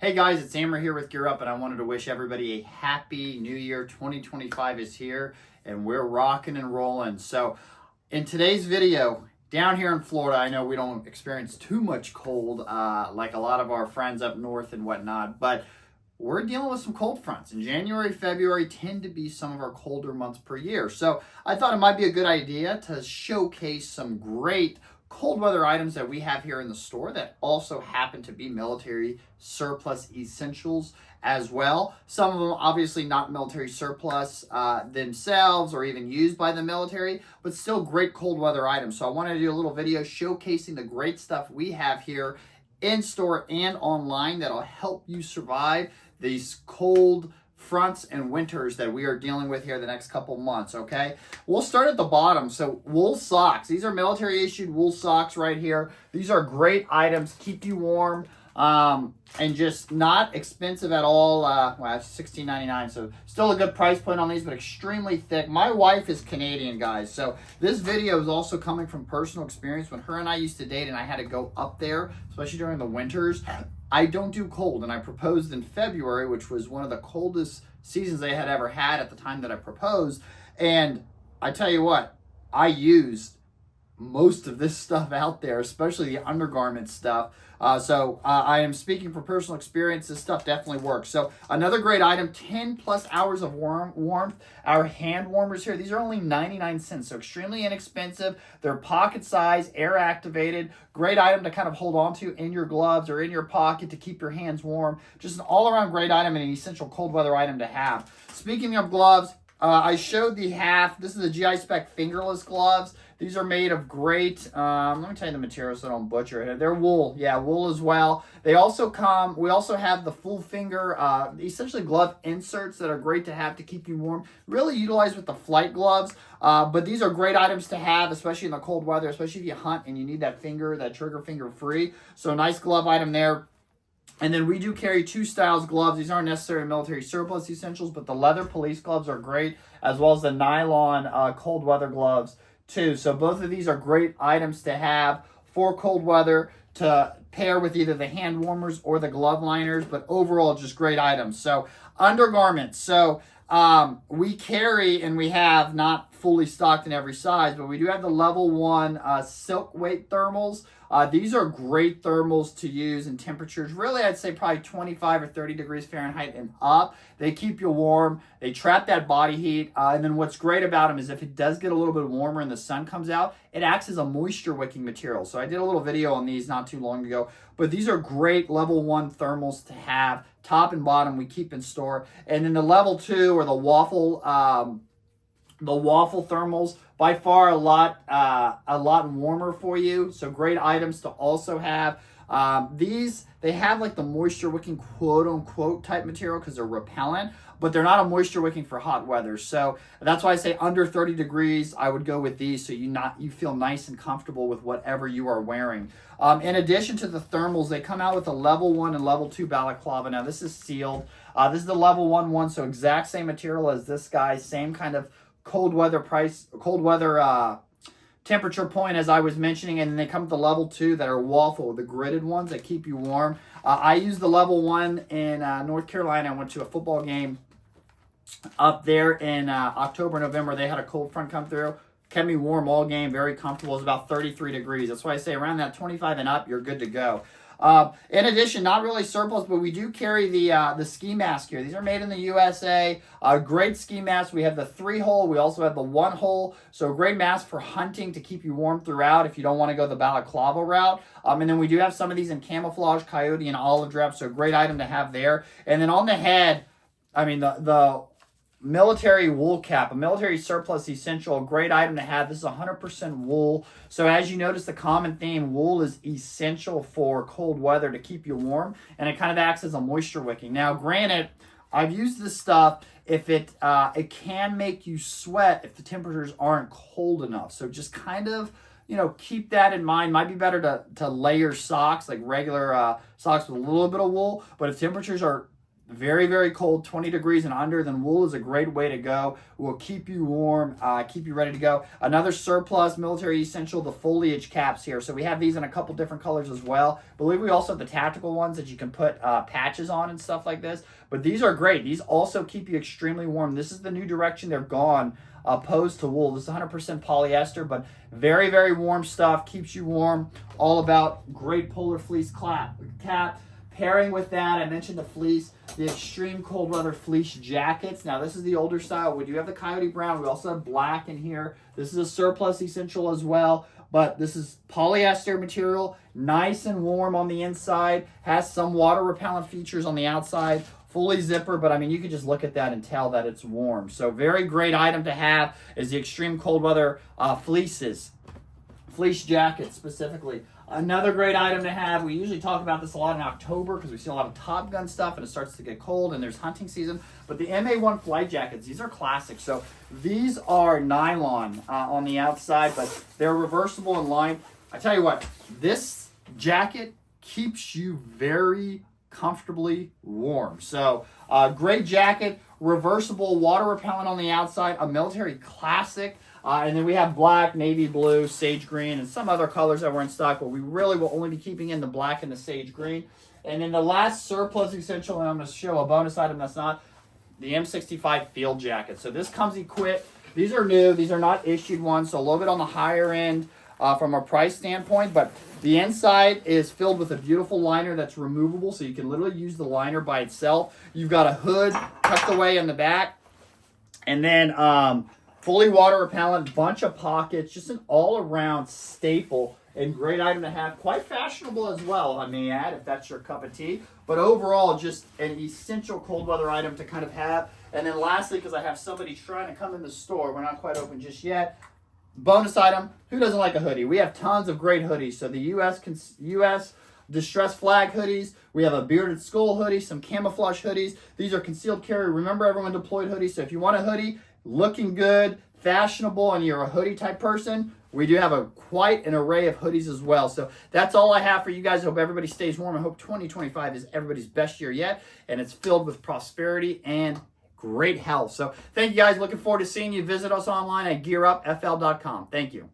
Hey guys, it's Amber here with Gear Up, and I wanted to wish everybody a happy new year. 2025 is here, and we're rocking and rolling. So in today's video, down here in Florida, I know we don't experience too much cold like a lot of our friends up north and whatnot, but we're dealing with some cold fronts. And January, February tend to be some of our colder months per year. So I thought it might be a good idea to showcase some great cold weather items that we have here in the store that also happen to be military surplus essentials as well. Some of them obviously not military surplus themselves or even used by the military, but still great cold weather items. So I wanted to do a little video showcasing the great stuff we have here in store and online that'll help you survive these cold fronts and winters that we are dealing with here the next couple months. Okay, we'll start at the bottom. So wool socks, these are military issued wool socks right here. These are great items, keep you warm and just not expensive at all. Well, it's $16.99, so still a good price point on these, but extremely thick. My wife is Canadian, guys, so this video is also coming from personal experience. When her and I used to date and I had to go up there, especially during the winters, I don't do cold, and I proposed in February, which was one of the coldest seasons I had ever had at the time that I proposed. And I tell you what, I used most of this stuff out there, especially the undergarment stuff. So I am speaking from personal experience. This stuff definitely works. So another great item, 10 plus hours of warmth. Our hand warmers here, these are only 99 cents, so extremely inexpensive. They're pocket size, air activated. Great item to kind of hold on to in your gloves or in your pocket to keep your hands warm. Just an all around great item and an essential cold weather item to have. Speaking of gloves, I showed the half. This is the GI Spec Fingerless Gloves. These are made of great, let me tell you the material so I don't butcher it. They're wool, yeah, wool as well. They also come, we also have the full finger, essentially glove inserts that are great to have to keep you warm. Really utilized with the flight gloves, but these are great items to have, especially in the cold weather, especially if you hunt and you need that finger, that trigger finger free. So a nice glove item there. And then we do carry two styles gloves. These aren't necessarily military surplus essentials, but the leather police gloves are great, as well as the nylon cold weather gloves too. So both of these are great items to have for cold weather to pair with either the hand warmers or the glove liners, but overall just great items. So undergarments. So we carry, and we have not fully stocked in every size, but we do have the level 1 silk weight thermals. These are great thermals to use in temperatures, really I'd say probably 25 or 30 degrees Fahrenheit and up. They keep you warm, they trap that body heat, and then what's great about them is if it does get a little bit warmer and the sun comes out, it acts as a moisture wicking material. So I did a little video on these not too long ago, but these are great level 1 thermals to have, top and bottom we keep in store. And then the level 2 or the Waffle thermals, by far a lot warmer for you. So great items to also have. These, they have like the moisture wicking quote unquote type material because they're repellent, but they're not a moisture wicking for hot weather. So that's why I say under 30 degrees, I would go with these so you feel nice and comfortable with whatever you are wearing. In addition to the thermals, they come out with a level 1 and level 2 balaclava. Now this is sealed. This is the level 1 one, so exact same material as this guy, same kind of cold weather temperature point as I was mentioning, and then they come with the level 2 that are Waffle, the gridded ones that keep you warm. I used the level 1 in North Carolina. I went to a football game up there in October, November. They had a cold front come through, kept me warm all game, very comfortable. It was about 33 degrees. That's why I say around that 25 and up, you're good to go. In addition, not really surplus, but we do carry the ski mask here. These are made in the USA. Great ski mask. We have the 3-hole. We also have the 1-hole. So great mask for hunting to keep you warm throughout if you don't want to go the balaclava route. And then we do have some of these in camouflage, coyote, and olive drab. So great item to have there. And then on the head, I mean, the military wool cap, a military surplus essential, a great item to have. This is 100% wool. So as you notice, the common theme, wool is essential for cold weather to keep you warm, and it kind of acts as a moisture wicking. Now, granted, I've used this stuff if it can make you sweat if the temperatures aren't cold enough. So just kind of, keep that in mind. Might be better to layer socks, like regular socks with a little bit of wool, but if temperatures are very, very cold, 20 degrees and under, then wool is a great way to go. It will keep you warm, keep you ready to go. Another surplus military essential, the foliage caps here. So we have these in a couple different colors as well. I believe we also have the tactical ones that you can put patches on and stuff like this. But these are great. These also keep you extremely warm. This is the new direction they're gone, opposed to wool. This is 100% polyester, but very, very warm stuff, keeps you warm. All about great polar fleece cap. Pairing with that, I mentioned the fleece, the extreme cold weather fleece jackets. Now, this is the older style. We do have the coyote brown. We also have black in here. This is a surplus essential as well, but this is polyester material, nice and warm on the inside, has some water repellent features on the outside, fully zipper, but I mean, you can just look at that and tell that it's warm. So very great item to have is the extreme cold weather fleece jackets specifically. Another great item to have, we usually talk about this a lot in October because we see a lot of Top Gun stuff and it starts to get cold and there's hunting season, but the MA1 flight jackets, these are classic. So these are nylon on the outside, but they're reversible in line. I tell you what, this jacket keeps you very comfortably warm. So great jacket, reversible, water repellent on the outside, a military classic. And then we have black, navy blue, sage green, and some other colors that were in stock, but we really will only be keeping in the black and the sage green. And then the last surplus essential, and I'm going to show a bonus item that's not, the M65 field jacket. So this comes equipped. These are new. These are not issued ones, so a little bit on the higher end from a price standpoint, but the inside is filled with a beautiful liner that's removable, so you can literally use the liner by itself. You've got a hood tucked away in the back, and then fully water repellent, bunch of pockets, just an all-around staple and great item to have. Quite fashionable as well, I may add, if that's your cup of tea. But overall, just an essential cold weather item to kind of have. And then lastly, because I have somebody trying to come in the store, we're not quite open just yet, bonus item, who doesn't like a hoodie? We have tons of great hoodies. So the U.S. distressed flag hoodies. We have a bearded skull hoodie, some camouflage hoodies. These are concealed carry. Remember, everyone deployed hoodies. So if you want a hoodie, looking good, fashionable, and you're a hoodie type person, we do have quite an array of hoodies as well. So that's all I have for you guys. I hope everybody stays warm. I hope 2025 is everybody's best year yet, and it's filled with prosperity and great health. So thank you guys. Looking forward to seeing you. Visit us online at gearupfl.com. Thank you.